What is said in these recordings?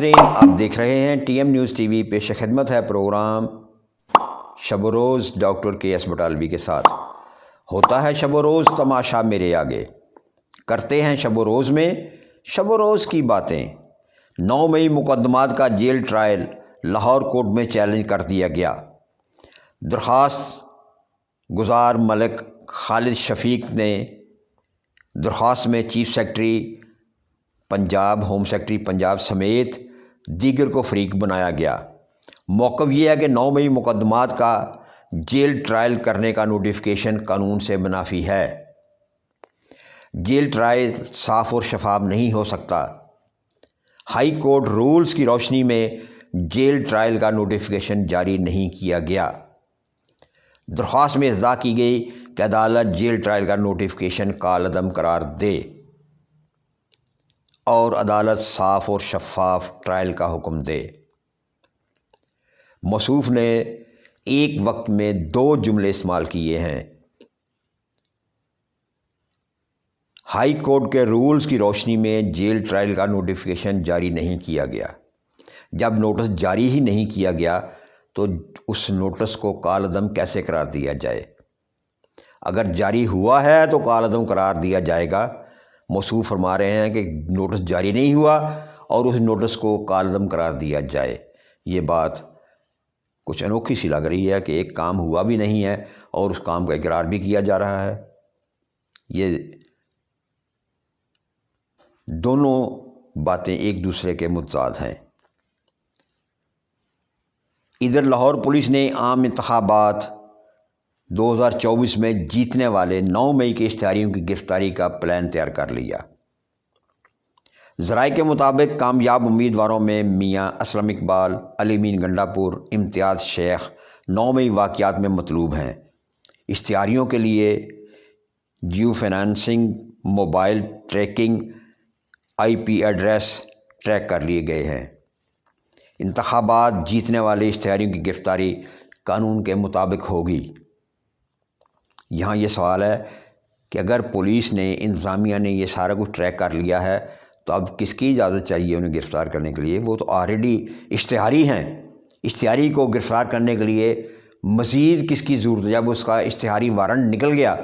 ناظرین، آپ دیکھ رہے ہیں T M news T V. پیش خدمت ہے پروگرام شب و روز ڈاکٹر کے ایس بٹالوی کے ساتھ۔ ہوتا ہے شب و روز تماشا میرے آگے، کرتے ہیں شب و روز میں شب و روز کی باتیں۔ 9 مئی مقدمات کا جیل ٹرائل لاہور کورٹ میں چیلنج کر دیا گیا۔ درخواست گزار ملک خالد شفیق نے درخواست میں chief secretary Punjab, home secretary Punjab سمیت دیگر کو فریق بنایا گیا۔ موقف یہ ہے کہ 9 مئی مقدمات کا جیل ٹرائل کرنے کا نوٹیفیکیشن قانون سے منافی ہے۔ جیل ٹرائل صاف اور شفاف نہیں ہو سکتا۔ ہائی کورٹ رولز کی روشنی میں جیل ٹرائل کا نوٹیفیکیشن جاری نہیں کیا گیا۔ درخواست میں اصلاح کی گئی کہ عدالت جیل ٹرائل کا نوٹیفیکیشن کالعدم قرار دے اور عدالت صاف اور شفاف ٹرائل کا حکم دے۔ موصوف نے ایک وقت میں 2 جملے استعمال کیے ہیں۔ ہائی کورٹ کے رولز کی روشنی میں جیل ٹرائل کا نوٹیفیکیشن جاری نہیں کیا گیا۔ جب نوٹس جاری ہی نہیں کیا گیا تو اس نوٹس کو کالعدم کیسے قرار دیا جائے؟ اگر جاری ہوا ہے تو کالعدم قرار دیا جائے گا۔ موصوف فرما رہے ہیں کہ نوٹس جاری نہیں ہوا اور اس نوٹس کو کالعدم قرار دیا جائے۔ یہ بات کچھ انوکھی سی لگ رہی ہے کہ ایک کام ہوا بھی نہیں ہے اور اس کام کا اقرار بھی کیا جا رہا ہے۔ یہ دونوں باتیں ایک دوسرے کے متضاد ہیں۔ ادھر لاہور پولیس نے عام انتخابات 2024 میں جیتنے والے 9 مئی کے اشتہاریوں کی گرفتاری کا پلان تیار کر لیا۔ ذرائع کے مطابق کامیاب امیدواروں میں میاں اسلم اقبال، علی مین گنڈا پور، امتیاز شیخ 9 مئی واقعات میں مطلوب ہیں۔ اشتہاریوں کے لیے geo financing, mobile tracking, IP address track کر لیے گئے ہیں۔ انتخابات جیتنے والے اشتہاریوں کی گرفتاری قانون کے مطابق ہوگی۔ یہاں یہ سوال ہے کہ اگر پولیس نے، انتظامیہ نے یہ سارا کچھ ٹریک کر لیا ہے تو اب کس کی اجازت چاہیے انہیں گرفتار کرنے کے لیے؟ وہ تو آلریڈی اشتہاری ہیں۔ اشتہاری کو گرفتار کرنے کے لیے مزید کس کی ضرورت ہے؟ جب اس کا اشتہاری وارنٹ نکل گیا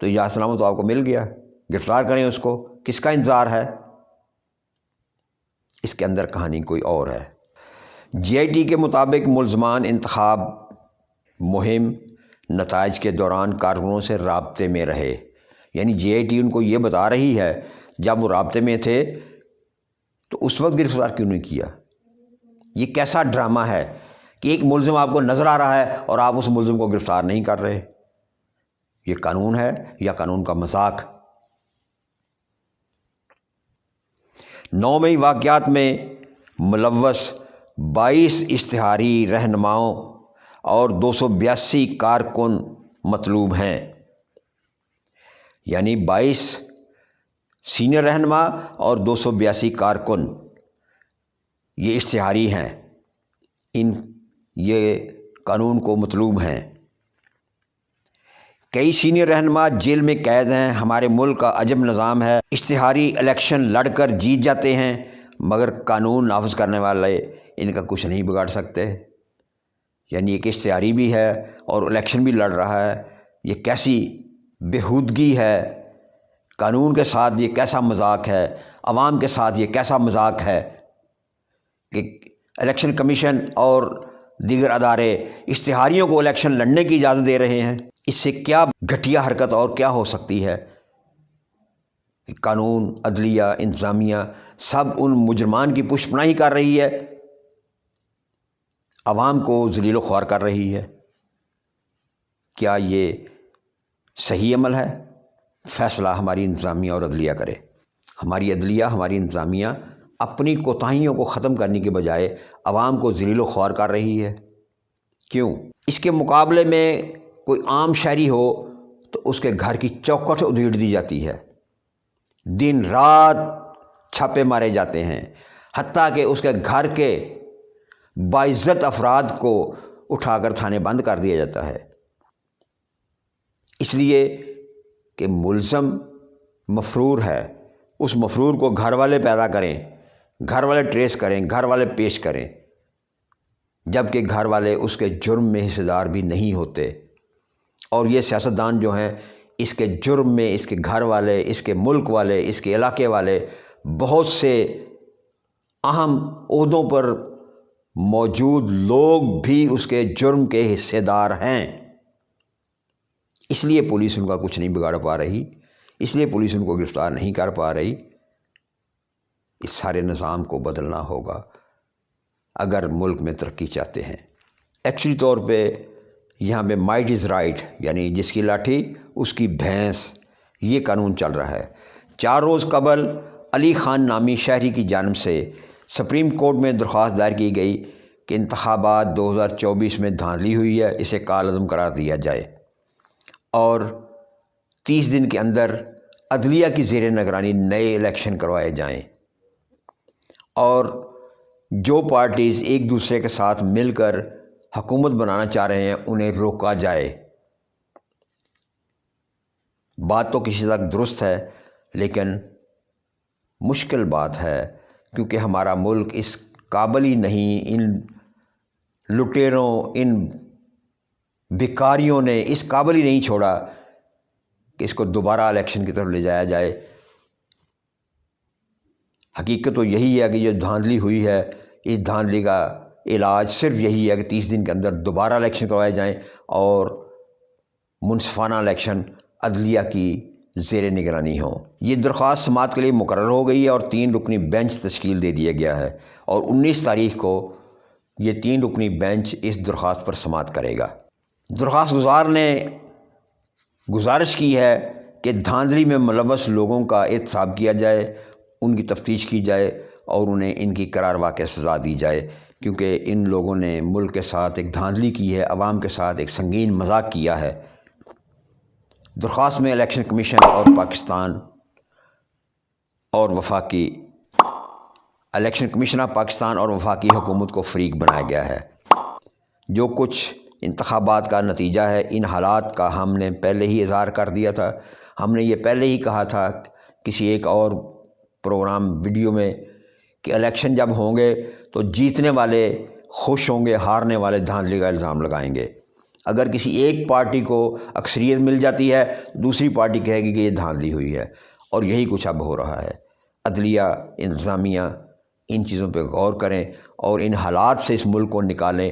تو یا سلامت تو آپ کو مل گیا، گرفتار کریں اس کو، کس کا انتظار ہے؟ اس کے اندر کہانی کوئی اور ہے۔ GIT کے مطابق ملزمان انتخاب مہم نتائج کے دوران کارکنوں سے رابطے میں رہے۔ یعنی GIT ان کو یہ بتا رہی ہے جب وہ رابطے میں تھے تو اس وقت گرفتار کیوں نہیں کیا؟ یہ کیسا ڈرامہ ہے کہ ایک ملزم آپ کو نظر آ رہا ہے اور آپ اس ملزم کو گرفتار نہیں کر رہے؟ یہ قانون ہے یا قانون کا مذاق؟ 9 مئی واقعات میں ملوث 22 اشتہاری رہنماؤں اور 282 کارکن مطلوب ہیں۔ یعنی 22 سینئر رہنما اور 282 کارکن یہ اشتہاری ہیں، یہ قانون کو مطلوب ہیں۔ کئی سینئر رہنما جیل میں قید ہیں۔ ہمارے ملک کا عجب نظام ہے، اشتہاری الیکشن لڑ کر جیت جاتے ہیں مگر قانون نافذ کرنے والے ان کا کچھ نہیں بگاڑ سکتے۔ یعنی ایک اشتہاری بھی ہے اور الیکشن بھی لڑ رہا ہے۔ یہ کیسی بےہودگی ہے، قانون کے ساتھ یہ کیسا مذاق ہے، عوام کے ساتھ یہ کیسا مذاق ہے کہ الیکشن کمیشن اور دیگر ادارے اشتہاریوں کو الیکشن لڑنے کی اجازت دے رہے ہیں۔ اس سے کیا گھٹیا حرکت اور کیا ہو سکتی ہے کہ قانون، عدلیہ، انتظامیہ سب ان مجرمان کی پشت پناہی کر رہی ہے، عوام کو ذلیل و خوار کر رہی ہے۔ کیا یہ صحیح عمل ہے؟ فیصلہ ہماری انتظامیہ اور عدلیہ کرے۔ ہماری عدلیہ، ہماری انتظامیہ اپنی کوتاہیوں کو ختم کرنے کے بجائے عوام کو ذلیل و خوار کر رہی ہے۔ کیوں؟ اس کے مقابلے میں کوئی عام شہری ہو تو اس کے گھر کی چوکھٹ ادھیڑ دی جاتی ہے، دن رات چھاپے مارے جاتے ہیں، حتیٰ کہ اس کے گھر کے باعزت افراد کو اٹھا کر تھانے بند کر دیا جاتا ہے، اس لیے کہ ملزم مفرور ہے۔ اس مفرور کو گھر والے پیدا کریں گھر والے ٹریس کریں، گھر والے پیش کریں، جبکہ گھر والے اس کے جرم میں حصہ دار بھی نہیں ہوتے۔ اور یہ سیاستدان جو ہیں اس کے جرم میں اس کے گھر والے، اس کے ملک والے، اس کے علاقے والے بہت سے اہم عہدوں پر موجود لوگ بھی اس کے جرم کے حصے دار ہیں۔ اس لیے پولیس ان کا کچھ نہیں بگاڑ پا رہی، اس لیے پولیس ان کو گرفتار نہیں کر پا رہی۔ اس سارے نظام کو بدلنا ہوگا اگر ملک میں ترقی چاہتے ہیں۔ ایکچولی طور پہ یہاں پہ مائٹ از رائٹ، یعنی جس کی لاٹھی اس کی بھینس، یہ قانون چل رہا ہے۔ 4 روز قبل علی خان نامی شہری کی جانب سے سپریم کورٹ میں درخواست دائر کی گئی کہ انتخابات 2024 میں دھاندلی ہوئی ہے، اسے کالعدم قرار دیا جائے اور 30 دن کے اندر عدلیہ کی زیر نگرانی نئے الیکشن کروائے جائیں، اور جو پارٹیز ایک دوسرے کے ساتھ مل کر حکومت بنانا چاہ رہے ہیں انہیں روکا جائے۔ بات تو کسی تک درست ہے، لیکن مشکل بات ہے، کیونکہ ہمارا ملک اس قابل ہی نہیں، ان لٹیروں، ان بھکاریوں نے اس قابل ہی نہیں چھوڑا کہ اس کو دوبارہ الیکشن کی طرف لے جایا جائے۔ حقیقت تو یہی ہے کہ جو دھاندلی ہوئی ہے، اس دھاندلی کا علاج صرف یہی ہے کہ 30 دن کے اندر دوبارہ الیکشن کروائے جائیں اور منصفانہ الیکشن عدلیہ کی زیر نگرانی ہوں۔ یہ درخواست سماعت کے لیے مقرر ہو گئی ہے اور 3 رکنی بینچ تشکیل دے دیا گیا ہے، اور 19 تاریخ کو یہ 3 رکنی بینچ اس درخواست پر سماعت کرے گا۔ درخواست گزار نے گزارش کی ہے کہ دھاندلی میں ملوث لوگوں کا احتساب کیا جائے، ان کی تفتیش کی جائے اور انہیں ان کی قرار واقع سزا دی جائے، کیونکہ ان لوگوں نے ملک کے ساتھ ایک دھاندلی کی ہے، عوام کے ساتھ ایک سنگین مذاق کیا ہے۔ درخواست میں الیکشن کمیشن اور پاکستان اور وفاقی الیکشن کمیشن آف پاکستان اور وفاقی حکومت کو فریق بنایا گیا ہے۔ جو کچھ انتخابات کا نتیجہ ہے، ان حالات کا ہم نے پہلے ہی اظہار کر دیا تھا۔ ہم نے یہ پہلے ہی کہا تھا کسی ایک اور پروگرام ویڈیو میں کہ الیکشن جب ہوں گے تو جیتنے والے خوش ہوں گے، ہارنے والے دھاندلی کا الزام لگائیں گے۔ اگر کسی ایک پارٹی کو اکثریت مل جاتی ہے، دوسری پارٹی کہے گی کہ یہ دھاندلی ہوئی ہے، اور یہی کچھ اب ہو رہا ہے۔ عدلیہ، انتظامیہ ان چیزوں پہ غور کریں اور ان حالات سے اس ملک کو نکالیں،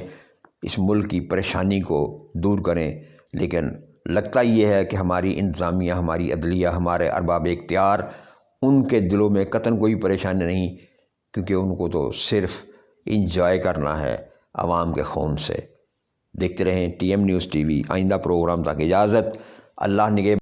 اس ملک کی پریشانی کو دور کریں۔ لیکن لگتا یہ ہے کہ ہماری انتظامیہ، ہماری عدلیہ، ہمارے ارباب اختیار، ان کے دلوں میں قطعاً کوئی پریشانی نہیں، کیونکہ ان کو تو صرف انجوائے کرنا ہے عوام کے خون سے۔ دیکھتے رہیں TM نیوز TV۔ آئندہ پروگرام تک اجازت، اللہ نگہبان۔